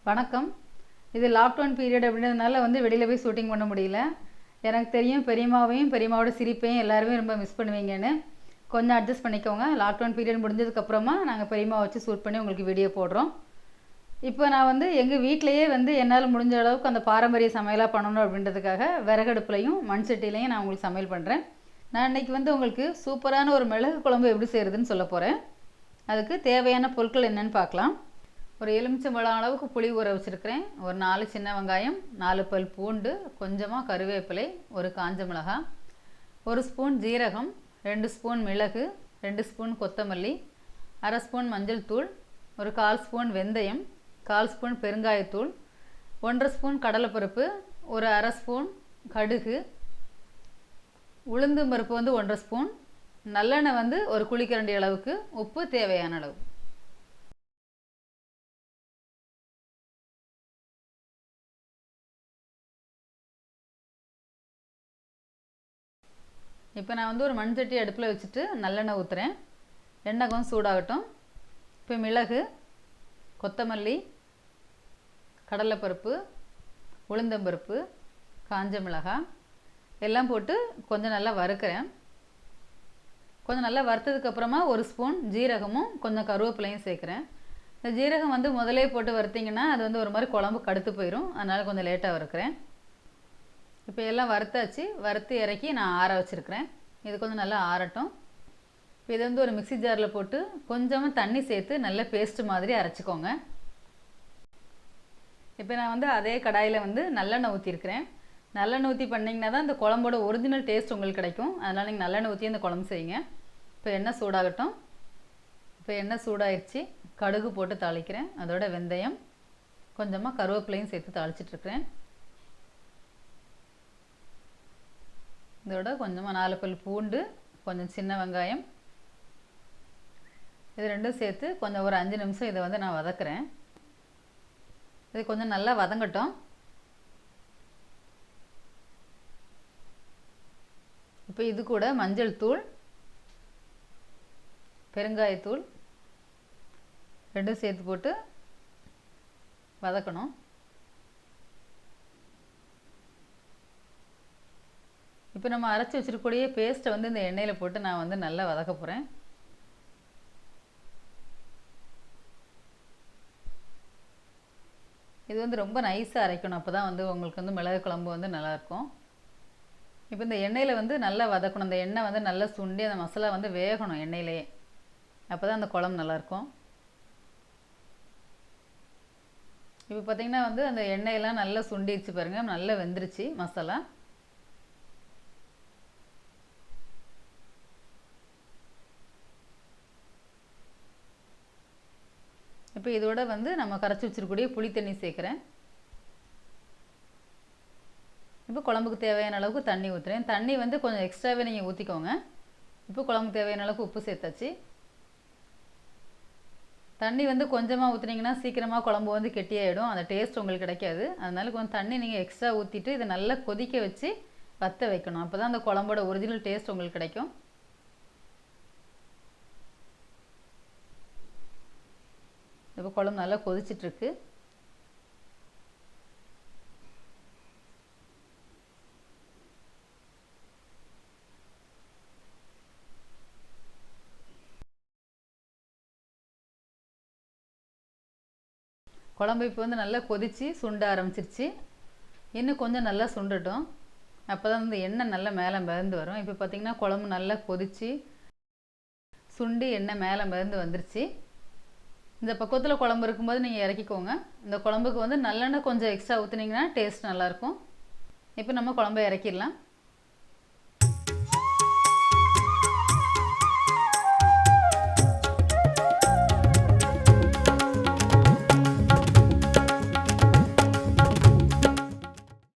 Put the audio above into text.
வணக்கம். இது lockdown period அப்படின்றதுனால வெளியில் போய் ஷூட்டிங் பண்ண முடியல. எனக்கு தெரியும் பெரியம்மாவையும் பெரியம்மாவோட சிரிப்பையும் எல்லாருமே ரொம்ப மிஸ் பண்ணுவீங்கன்னு. கொஞ்சம் அட்ஜஸ்ட் பண்ணிக்கோங்க. லாக்டவுன் பீரியட் முடிஞ்சதுக்கப்புறமா நாங்கள் பெரியம்மா வச்சு ஷூட் பண்ணி உங்களுக்கு வீடியோ போடுறோம். இப்போ நான் எங்கள் வீட்டிலையே என்னால் முடிஞ்ச அளவுக்கு அந்த பாரம்பரிய சமையலாக பண்ணணும் அப்படின்றதுக்காக விறகடுப்புலையும் மண் சட்டிலையும் நான் உங்களுக்கு சமையல் பண்ணுறேன். நான் இன்றைக்கி உங்களுக்கு சூப்பரான ஒரு மிளகு குழம்பு எப்படி செய்கிறதுன்னு சொல்ல போகிறேன். அதுக்கு தேவையான பொருட்கள் என்னென்னு பார்க்கலாம். ஒரு எலுமிச்சம்பழம் அளவுக்கு புளி ஊற வச்சுருக்கிறேன். ஒரு 4 சின்ன வெங்காயம், 4 பல் பூண்டு, கொஞ்சமாக கருவேப்பிலை, ஒரு காஞ்ச மிளகாய், 1 ஸ்பூன் ஜீரகம், 2 ஸ்பூன் மிளகு, 2 ஸ்பூன் கொத்தமல்லி, அரை ஸ்பூன் மஞ்சள் தூள், ஒரு 1/4 ஸ்பூன் வெந்தயம், 1/4 ஸ்பூன் பெருங்காயத்தூள், 1/2 ஸ்பூன் கடலைப்பருப்பு, ஒரு அரை ஸ்பூன் கடுகு, உளுந்து பருப்பு 1/2 ஸ்பூன், நல்லெண்ணெய் ஒரு குழிக்கரண்டி அளவுக்கு, உப்பு தேவையான அளவு. இப்போ நான் ஒரு மண் சட்டி அடுப்பில் வச்சுட்டு நல்லெண்ணெய் ஊற்றுறேன். எண்ணெய் கொஞ்சம் சூடாகட்டும். இப்போ மிளகு, கொத்தமல்லி, கடலைப்பருப்பு, உளுந்தம்பருப்பு, காஞ்ச மிளகாய் எல்லாம் போட்டு கொஞ்சம் நல்லா வறுக்கிறேன். கொஞ்சம் நல்லா வறுத்ததுக்கப்புறமா 1 ஸ்பூன் ஜீரகமும் கொஞ்சம் கருவேப்பிலையும் சேர்க்குறேன். இந்த ஜீரகம் முதலே போட்டு வறுத்திங்கன்னா அது ஒரு மாதிரி குழம்பு கடுத்து போயிடும். அதனால் கொஞ்சம் லேட்டாக வறுக்கிறேன். இப்போ எல்லாம் வறுத்தாச்சு. வறுத்து இறக்கி நான் ஆற வச்சுருக்கிறேன். இது கொஞ்சம் நல்லா ஆறட்டும். இப்போ இதை ஒரு மிக்சி ஜாரில் போட்டு கொஞ்சமாக தண்ணி சேர்த்து நல்ல பேஸ்ட்டு மாதிரி அரைச்சிக்கோங்க. இப்போ நான் அதே கடாயில் நல்லெண்ணெய் ஊற்றிருக்கிறேன். நல்லெண்ணெய் ஊற்றி பண்ணிங்கன்னா தான் இந்த குழம்போட ஒரிஜினல் டேஸ்ட் உங்களுக்கு கிடைக்கும். அதனால் நீங்கள் நல்லெண்ணெய் ஊற்றி இந்த குழம்பு செய்யுங்க. இப்போ எண்ணெய் சூடாகட்டும். இப்போ எண்ணெய் சூடாகிடுச்சு. கடுகு போட்டு தாளிக்கிறேன். அதோட வெந்தயம், கொஞ்சமாக கருவேப்பிலையும் சேர்த்து தாளிச்சிட்ருக்கிறேன். இதோட கொஞ்சமாக 4 பல் பூண்டு, கொஞ்சம் சின்ன வெங்காயம், இது ரெண்டும் சேர்த்து கொஞ்சம் ஒரு 5 நிமிஷம் இதை நான் வதக்குறேன். இது கொஞ்சம் நல்லா வதங்கட்டும். இப்போ இது கூட மஞ்சள் தூள், பெருங்காயத்தூள் ரெண்டும் சேர்த்து போட்டு வதக்கணும். இப்போ நம்ம அரைச்சி வச்சுருக்கக்கூடிய பேஸ்ட்டை இந்த எண்ணெயில் போட்டு நான் நல்லா வதக்க போகிறேன். இது ரொம்ப நைஸாக அரைக்கணும். அப்போ தான் உங்களுக்கு மிளகு குழம்பு நல்லாயிருக்கும். இப்போ இந்த எண்ணெயில் நல்லா வதக்கணும். அந்த எண்ணெய் நல்லா சுண்டி அந்த மசாலா வேகணும் எண்ணெயிலேயே. அப்போ தான் அந்த குழம்பு நல்லாயிருக்கும். இப்போ பார்த்திங்கன்னா அந்த எண்ணெயெல்லாம் நல்லா சுண்டிடுச்சு பாருங்கள். நல்லா வெந்துருச்சு மசாலா. இப்போ இதோட நம்ம கரைச்சி வச்சுருக்கூடிய புளி தண்ணி சேர்க்குறேன். இப்போ குழம்புக்கு தேவையான அளவுக்கு தண்ணி ஊற்றுறேன். தண்ணி கொஞ்சம் எக்ஸ்ட்ராவே நீங்கள் ஊற்றிக்கோங்க. இப்போ குழம்புக்கு தேவையான அளவுக்கு உப்பு சேர்த்தாச்சு. தண்ணி கொஞ்சமாக ஊற்றுனீங்கன்னா சீக்கிரமாக குழம்பு கெட்டியாயிடும். அந்த டேஸ்ட் உங்களுக்கு கிடைக்காது. அதனால கொஞ்சம் தண்ணி நீங்கள் எக்ஸ்ட்ரா ஊற்றிட்டு இதை நல்லா கொதிக்க வச்சு வற்ற வைக்கணும். அப்போ தான் அந்த குழம்போட ஒரிஜினல் டேஸ்ட் உங்களுக்கு கிடைக்கும். இப்போ குழம்பு நல்லா கொதிச்சிட்ருக்கு. குழம்பு இப்போ நல்லா கொதித்து சுண்ட ஆரம்பிச்சிருச்சு. இன்னும் கொஞ்சம் நல்லா சுண்டட்டும். அப்போ தான் எண்ணெய் நல்லா மேலே மிதந்து வரும். இப்போ பார்த்திங்கன்னா குழம்பு நல்லா கொதித்து சுண்டி எண்ணெய் மேலே மிதந்து வந்துருச்சு. இந்த பக்குவத்தில் குழம்பு இருக்கும்போது நீங்கள் இறக்கிக்கோங்க. இந்த குழம்புக்கு நல்லெண்ணெய் கொஞ்சம் எக்ஸ்ட்ரா ஊற்றுனீங்கன்னா டேஸ்ட் நல்லாயிருக்கும். இப்போ நம்ம குழம்பை இறக்கிடலாம்.